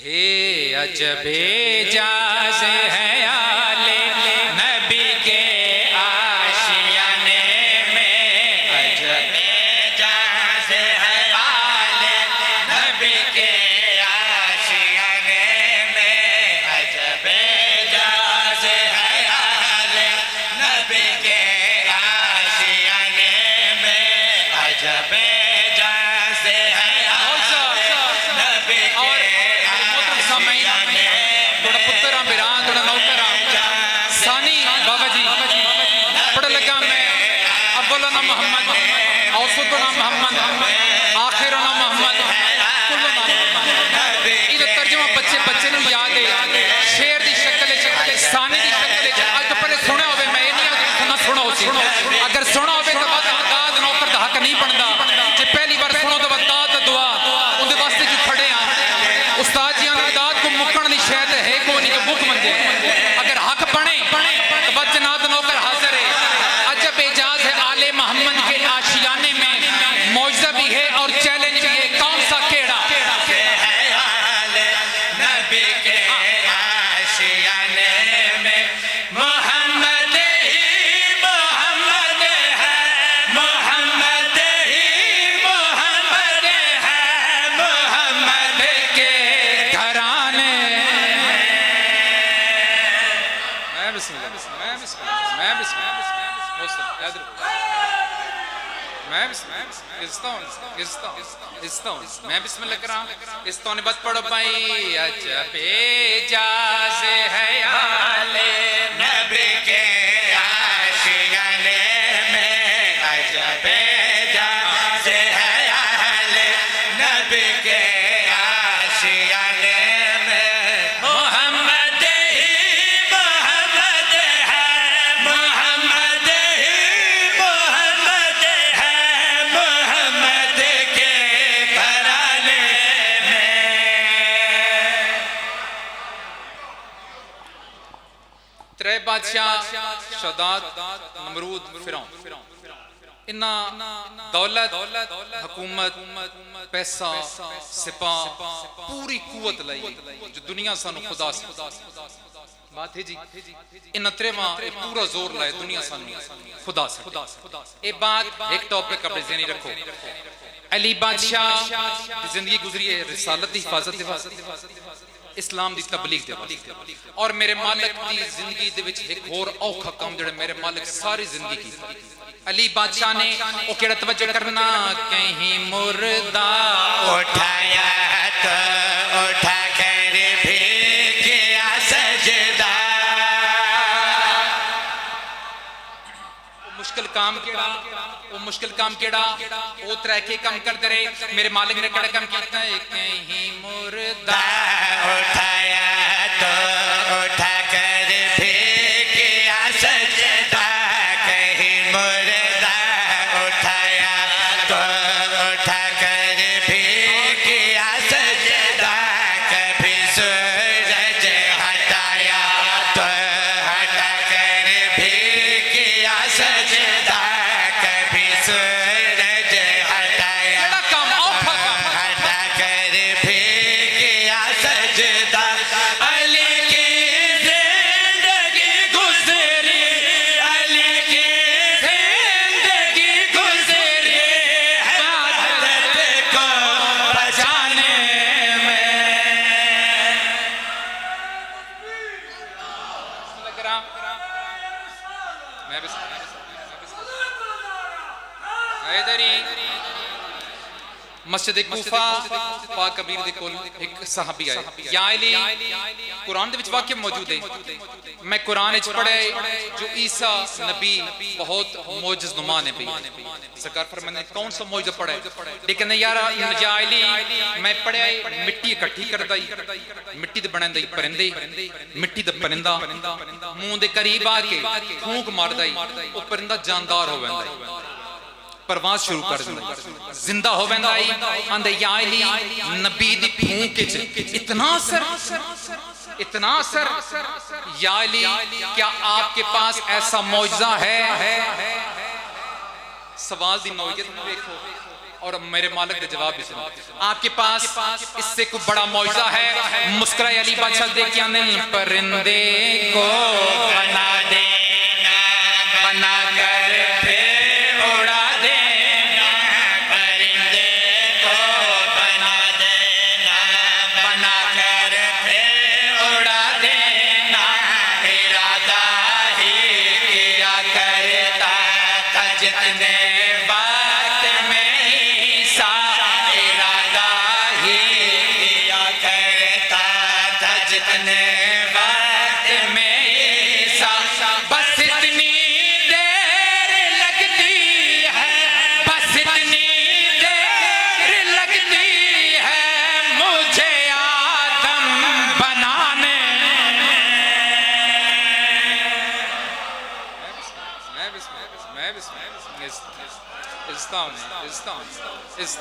عجب اعجاز ہے آلے نبی کے آشیانے میں، عجب اعجاز ہے آلے نبی کے آشیانے میں، عجب اعجاز ہے آلے نبی کے آشیانے میں، عجب اعجاز ہے محمد اوسطنا محمد آخرنا محمد کلنا محمد. یہ ترجمہ بچے بچے نو یاد ہے شیر دی شکل ثانی دی شکل اج تو پہلے سنیا ہوئے میں نہیں سنا سنا ہو سی اگر سنا ہوئے تو بعد داد نوکر دا حق نہیں بندا جے پہلی بار سنو تو داد دعا ان دے واسطے جو کھڑے ہیں استاد جی نے داد کو مکن دی شاید ہے کو نہیں کہ بک منجے اگر حق بنے تو بعد جناب نوکر حاضر ہے. عجب اعجاز ہے آل محمد کے آشیانے میں، معجزہ بھی ہے اور چیلنج بھی ہے. کون سا کیڑا ہے آل نبی کے آشیانے میں؟ محمد ہی محمد ہے، محمد ہی محمد ہے، محمد کے گھرانے میں بسم اللہ میں بسم اللہ میں بسم اللہ کر رہا ہوں. اس تو نبت پڑھو بھائی. عجب اعجاز ہے آل نبی کے آشیانے میں، عجب اعجاز ہے آل نبی کے آشیانے میں. محمد ہی محمد ہے، محمد ہی محمد ہے، محمد کے گھرانے میں. ترے بادشاہ شداد نمرود فرعون انہاں دولت حکومت پیسہ سپاہ پوری قوت لائی جو دنیا سانو خدا سے بات ہے جی. انہاں تریواں پورا زور لائے دنیا سانو خدا سے. اے بات ایک ٹاپک اپنے ذہنی رکھو. علی بادشاہ زندگی گزری ہے رسالت دی حفاظت اسلام دی تبلیغ دے واسطے اور میرے مالک دی زندگی دے وچ ایک اور اوکھا کام جڑے میرے مالک ساری زندگی کی. علی بادشاہ نے او کیڑا توجہ کرنا کہیں مردہ اٹھایا تو اٹھا کر بھی کیا سجدہ. مشکل کام کیڑا وہ مشکل کام کیڑا وہ طرح کے کام کرتے رہے. میرے مالک نے کڑا کام کیتا ہے کہیں مردہ اٹھایا تو اٹھا کر بھی کیا سجدہ. کہیں مردہ اٹھایا تو اٹھا کر بھی کیا سجدہ. کبھی سورج ہٹایا تو ہٹا کر بھی کیا سجدہ. کبھی سورج ہٹایا ہٹا کر بھی کیا سجدہ. علی کی زندگی گزری، علی کی زندگی گزری عبادت کو بچانے میں. میں مسجد کوفہ پاک کبیر دے کول ایک صحابی آئے. یا علی قرآن دے وچ واقعہ موجود ہے. میں قرآن وچ پڑھے جو عیسیٰ نبی بہت معجز نما نے بھی سرکار فرمانے کون سا معجزہ پڑھے لیکن یار یا علی میں پڑھے مٹی اکٹھی کردا مٹی دے بنن دی پرندے مٹی دا پرندہ منہ دے قریب آ کے پھونک ماردا او پرندہ جاندار ہو ویندا پرواز شروع کر دیں زندہ ہو بندائی اندے یا علی نبی دی پھونک اتنا اثر یا علی کیا آپ کے پاس ایسا معجزہ ہے؟ سوال دی نوعیت میں دیکھو اور میرے مالک کا جواب بھی سنو. آپ کے پاس اس سے کوئی بڑا معجزہ ہے. مسکرائے علی بادشاہ دیکھ یا نہیں پرندے کو بنا دینا بنا کر پھر اڑا دینا پرندے کو بنا دینا بنا کر پھر اڑا دینا ارادہ ہی کیا کرتا تھا جتنے It's